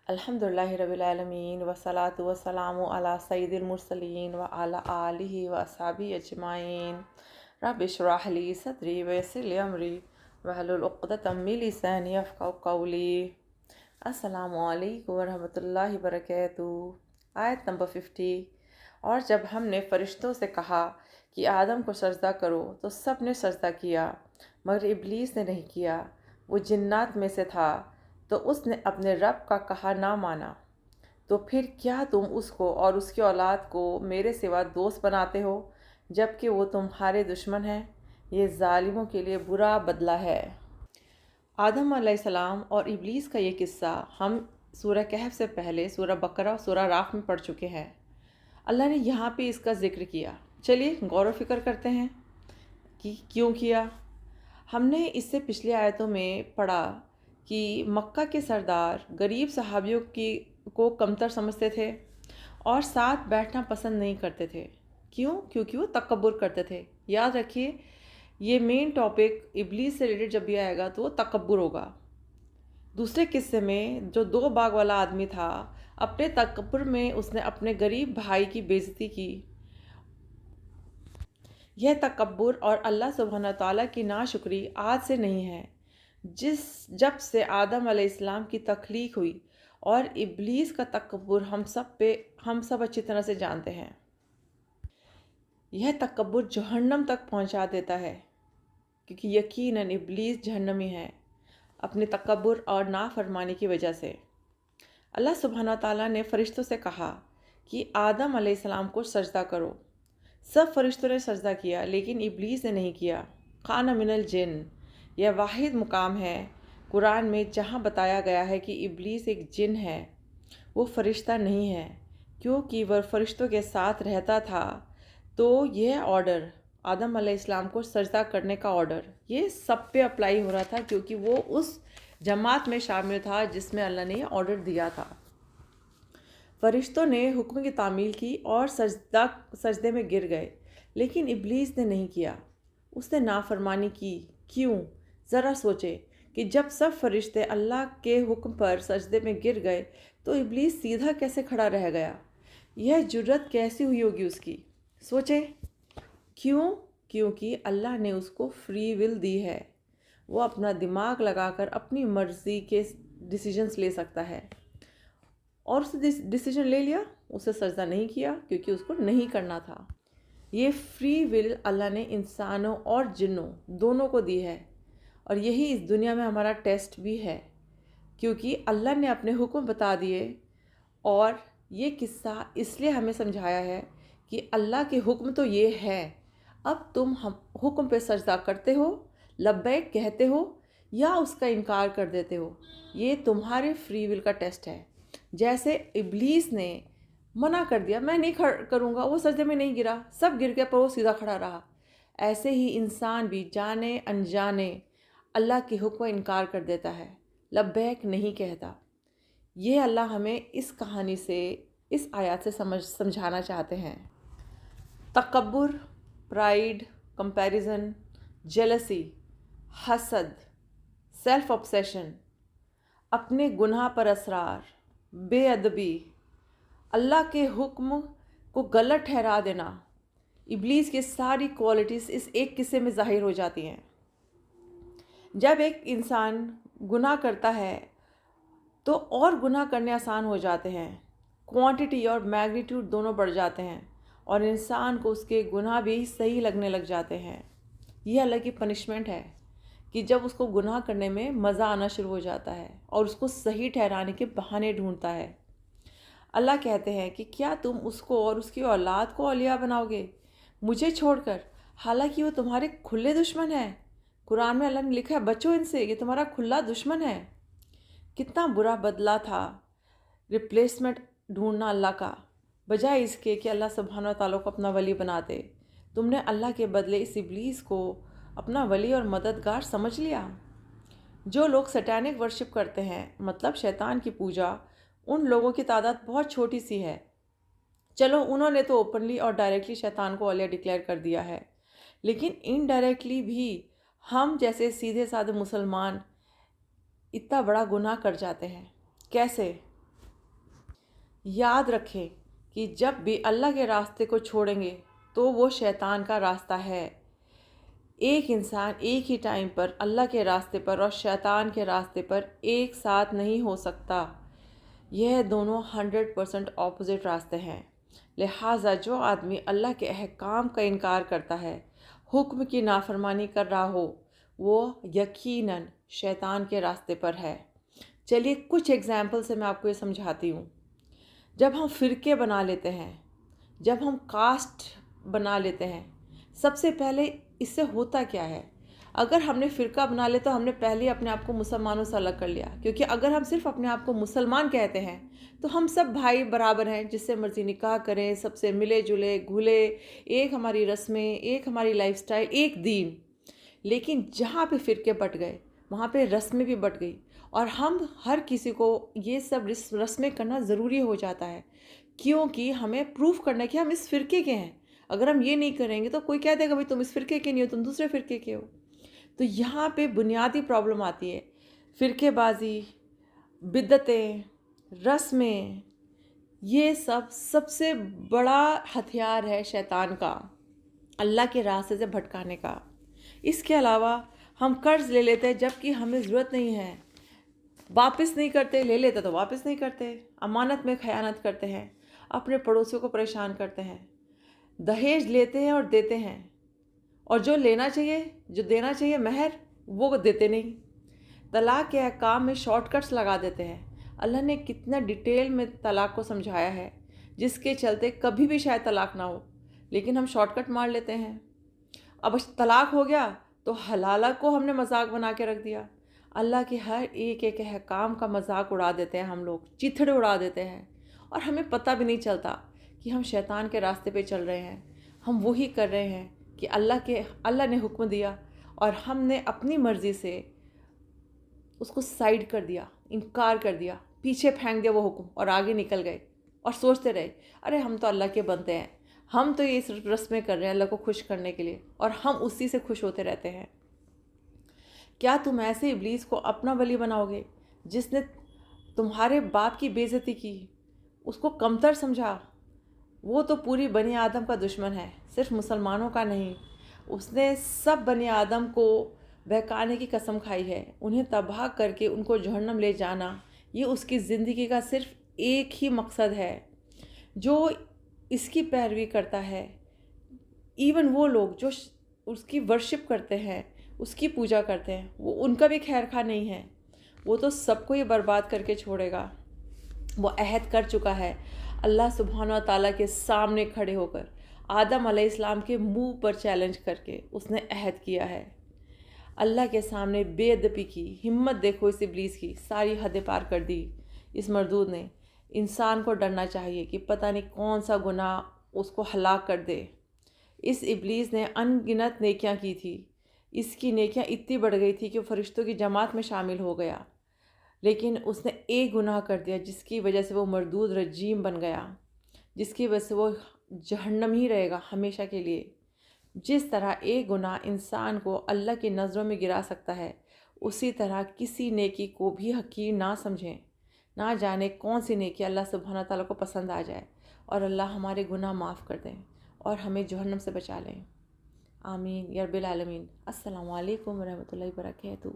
अल्हम्दुलिल्लाहि रब्बिल आलमीन वस्सलातु वस्सलामु अला सय्यिदिल मुरसलीन व अला आलिहि व अस्हाबिहि अजमाइन। रब्बि इश्रह ली सदरी व यस्सिर ली अमरी वहलुल उक़्दतम मिन लिसानी यफ़क़हू क़ौली। अस्सलामु अलैकुम व रहमतुल्लाहि व बरकातुहू। आयत नंबर 50। और जब हमने फ़रिश्तों से कहा कि आदम को सजदा करो तो सब ने सजदा किया मगर इब्लीस ने नहीं किया, वो जिन्नात में से था, तो उसने अपने रब का कहा ना माना। तो फिर क्या तुम उसको और उसकी औलाद को मेरे सिवा दोस्त बनाते हो जबकि वो तुम्हारे दुश्मन हैं? ये ज़ालिमों के लिए बुरा बदला है। आदम अलैहिस्सलाम और इब्लीस का ये किस्सा हम सूरह कहफ से पहले सूरह बकरा और सूरह राफ में पढ़ चुके हैं। अल्लाह ने यहाँ पे इसका ज़िक्र किया। चलिए गौर व फिक्र करते हैं कि क्यों किया। हमने इससे पिछली आयतों में पढ़ा कि मक्का के सरदार गरीब सहाबियों को कमतर समझते थे और साथ बैठना पसंद नहीं करते थे। क्यों? क्योंकि वो तकब्बुर करते थे। याद रखिए, ये मेन टॉपिक इब्लीस से रिलेटेड जब भी आएगा तो वो तकब्बुर होगा। दूसरे किस्से में जो 2 बाग वाला आदमी था, अपने तकब्बुर में उसने अपने गरीब भाई की बेइज्जती की। यह तकब्बुर और अल्लाह सुब्हानहू तआला की नाशुक्री आज से नहीं है, जब से आदम अलैहिस्सलाम की तख्लीक हुई। और इब्लीस का तकब्बुर हम सब अच्छी तरह से जानते हैं। यह तकब्बुर जहन्नम तक पहुंचा देता है, क्योंकि यकीनन इब्लीस जहन्नमी है अपने तकब्बुर और नाफरमानी की वजह से। अल्लाह सुब्हानहू तआला ने फ़रिश्तों से कहा कि आदम अलैहिस्सलाम को सजदा करो। सब फरिश्तों ने सजदा किया लेकिन इब्लीस ने नहीं किया। खाना मिनल जिन, यह वाहिद मुकाम है कुरान में जहाँ बताया गया है कि इब्लीस एक जिन है, वो फरिश्ता नहीं है। क्योंकि वह फरिश्तों के साथ रहता था, तो यह ऑर्डर आदम अलैहिस्सलाम को सजदा करने का ऑर्डर ये सब पे अप्लाई हो रहा था, क्योंकि वो उस जमात में शामिल था जिसमें अल्लाह ने ऑर्डर दिया था। फरिश्तों ने हुक्म की तामील की और सजदे में गिर गए, लेकिन इब्लीस ने नहीं किया। उसने नाफरमानी की। क्यों? ज़रा सोचे कि जब सब फरिश्ते अल्लाह के हुक्म पर सजदे में गिर गए तो इब्लीस सीधा कैसे खड़ा रह गया? यह जुर्रत कैसी हुई होगी उसकी? सोचे। क्यों? क्योंकि अल्लाह ने उसको फ्री विल दी है। वो अपना दिमाग लगाकर अपनी मर्ज़ी के डिसीजंस ले सकता है, और उसने डिसीजन ले लिया, उसे सजदा नहीं किया क्योंकि उसको नहीं करना था। ये फ्री विल अल्लाह ने इंसानों और जिन्नों दोनों को दी है, और यही इस दुनिया में हमारा टेस्ट भी है, क्योंकि अल्लाह ने अपने हुक्म बता दिए। और ये किस्सा इसलिए हमें समझाया है कि अल्लाह के हुक्म तो ये है, अब तुम हम हुक्म पे सजदा करते हो, लब्बैक कहते हो या उसका इनकार कर देते हो। ये तुम्हारे फ्री विल का टेस्ट है। जैसे इब्लीस ने मना कर दिया, मैं नहीं करूँगा, वो सजदे में नहीं गिरा, सब गिर गया पर वो सीधा खड़ा रहा। ऐसे ही इंसान भी जाने अनजाने अल्लाह के हुक्म का इनकार कर देता है, लब्बैक नहीं कहता। ये अल्लाह हमें इस कहानी से, इस आयत से समझाना चाहते हैं। तकब्बुर, प्राइड, कंपैरिजन, जेलसी, हसद, सेल्फ ऑब्सेशन, अपने गुनाह पर असरार, बेअदबी, अल्लाह के हुक्म को गलत ठहरा देना, इब्लीस की सारी क्वालिटीज़ इस एक किस्से में ज़ाहिर हो जाती हैं। जब एक इंसान गुनाह करता है तो और गुनाह करने आसान हो जाते हैं, क्वांटिटी और मैग्नीट्यूड दोनों बढ़ जाते हैं, और इंसान को उसके गुनाह भी सही लगने लग जाते हैं। यह अल्लाह की पनिशमेंट है कि जब उसको गुनाह करने में मज़ा आना शुरू हो जाता है और उसको सही ठहराने के बहाने ढूंढता है। अल्लाह कहते हैं कि क्या तुम उसको और उसकी औलाद को औलिया बनाओगे मुझे छोड़कर, हालांकि वो तुम्हारे खुले दुश्मन हैं। कुरान में अल्लाह ने लिखा है, बचो इनसे, ये तुम्हारा खुला दुश्मन है। कितना बुरा बदला था रिप्लेसमेंट ढूंढना अल्लाह का, बजाय इसके कि अल्लाह सुब्हानहू तआला को अपना वली बनाते। तुमने अल्लाह के बदले इस इब्लीस को अपना वली और मददगार समझ लिया। जो लोग सैटानिक वर्शिप करते हैं, मतलब शैतान की पूजा, उन लोगों की तादाद बहुत छोटी सी है। चलो, उन्होंने तो ओपनली और डायरेक्टली शैतान को औलिया डिक्लेयर कर दिया है, लेकिन इनडायरेक्टली भी हम जैसे सीधे साधे मुसलमान इतना बड़ा गुनाह कर जाते हैं। कैसे? याद रखें कि जब भी अल्लाह के रास्ते को छोड़ेंगे तो वो शैतान का रास्ता है। एक इंसान एक ही टाइम पर अल्लाह के रास्ते पर और शैतान के रास्ते पर एक साथ नहीं हो सकता। यह दोनों 100% ऑपोजिट रास्ते हैं। लिहाजा जो आदमी अल्लाह के अहकाम का इनकार करता है, हुक्म की नाफरमानी कर रहा हो, वो यकीनन शैतान के रास्ते पर है। चलिए कुछ एग्जाम्पल से मैं आपको ये समझाती हूँ। जब हम फ़िरके बना लेते हैं, जब हम कास्ट बना लेते हैं, सबसे पहले इससे होता क्या है? अगर हमने फ़िरका बना लिया तो हमने पहले अपने आप को मुसलमानों से अलग कर लिया, क्योंकि अगर हम सिर्फ अपने आप को मुसलमान कहते हैं तो हम सब भाई बराबर हैं, जिससे मर्ज़ी निकाह करें, सबसे मिले जुले घुले, एक हमारी रस्में, एक हमारी लाइफस्टाइल, एक दीन। लेकिन जहाँ पे फ़िरके बट गए वहाँ पे रस्में भी बट गई, और हम हर किसी को ये सब रस्में करना ज़रूरी हो जाता है, क्योंकि हमें प्रूफ करना है कि हम इस फ़िरके के हैं। अगर हम ये नहीं करेंगे तो कोई कह देगा भाई तुम इस फ़िरके के नहीं हो, तुम दूसरे फ़िरके के हो। तो यहाँ पे बुनियादी प्रॉब्लम आती है। फ़िरकेबाज़ी, बिद्दतें, रस्में, ये सब सबसे बड़ा हथियार है शैतान का, अल्लाह के रास्ते से भटकाने का। इसके अलावा हम कर्ज़ ले लेते हैं जबकि हमें ज़रूरत नहीं है, वापस नहीं करते, ले लेते तो वापस नहीं करते, अमानत में खयानत करते हैं, अपने पड़ोसियों को परेशान करते हैं, दहेज लेते हैं और देते हैं, और जो लेना चाहिए, जो देना चाहिए महर, वो देते नहीं। तलाक़ के अहकाम में शॉर्टकट्स लगा देते हैं। अल्लाह ने कितना डिटेल में तलाक़ को समझाया है, जिसके चलते कभी भी शायद तलाक़ ना हो, लेकिन हम शॉर्टकट मार लेते हैं। अब तलाक़ हो गया तो हलाला को हमने मजाक बना के रख दिया। अल्लाह के हर एक एक अहकाम का मजाक उड़ा देते हैं हम लोग, चिथड़े उड़ा देते हैं, और हमें पता भी नहीं चलता कि हम शैतान के रास्ते पे चल रहे हैं। हम वही कर रहे हैं कि अल्लाह ने हुक्म दिया और हमने अपनी मर्ज़ी से उसको साइड कर दिया, इनकार कर दिया, पीछे फेंक दिया वो हुक्म, और आगे निकल गए और सोचते रहे अरे हम तो अल्लाह के बंदे हैं, हम तो ये रस्में कर रहे हैं अल्लाह को खुश करने के लिए, और हम उसी से खुश होते रहते हैं। क्या तुम ऐसे इब्लीस को अपना वली बनाओगे जिसने तुम्हारे बाप की बेइज्जती की, उसको कमतर समझा? वो तो पूरी बनी आदम का दुश्मन है, सिर्फ मुसलमानों का नहीं। उसने सब बनी आदम को बहकाने की कसम खाई है, उन्हें तबाह करके उनको जहन्नम ले जाना। ये उसकी ज़िंदगी का सिर्फ एक ही मकसद है। जो इसकी पैरवी करता है, इवन वो लोग जो उसकी वर्शिप करते हैं, उसकी पूजा करते हैं, वो उनका भी खैर खा नहीं है। वो तो सबको ही बर्बाद करके छोड़ेगा। वो अहद कर चुका है अल्लाह सुब्हाना व तआला के सामने खड़े होकर, आदम अलैहिस्सलाम के मुंह पर चैलेंज करके उसने अहद किया है। अल्लाह के सामने बेअदबी की, हिम्मत देखो इस इब्लीस की, सारी हदें पार कर दी इस मरदूद ने। इंसान को डरना चाहिए कि पता नहीं कौन सा गुनाह उसको हलाक कर दे। इस इब्लीस ने अनगिनत नेकियां की थी, इसकी नेकियां इतनी बढ़ गई थी कि वो फरिश्तों की जमात में शामिल हो गया, लेकिन उसने एक गुनाह कर दिया जिसकी वजह से वो मरदूद रजीम बन गया, जिसकी वजह से वो जहन्नम ही रहेगा हमेशा के लिए। जिस तरह एक गुनाह इंसान को अल्लाह की नज़रों में गिरा सकता है, उसी तरह किसी नेकी को भी हकीर ना समझें। ना जाने कौन सी नेकी अल्लाह सुब्हाना तआला को पसंद आ जाए और अल्लाह हमारे गुनाह माफ़ कर दें और हमें जहन्नम से बचा लें। आमीन या रब्बिल आलमीन। अस्सलामु अलैकुम व रहमतुल्लाहि व बरकातहू।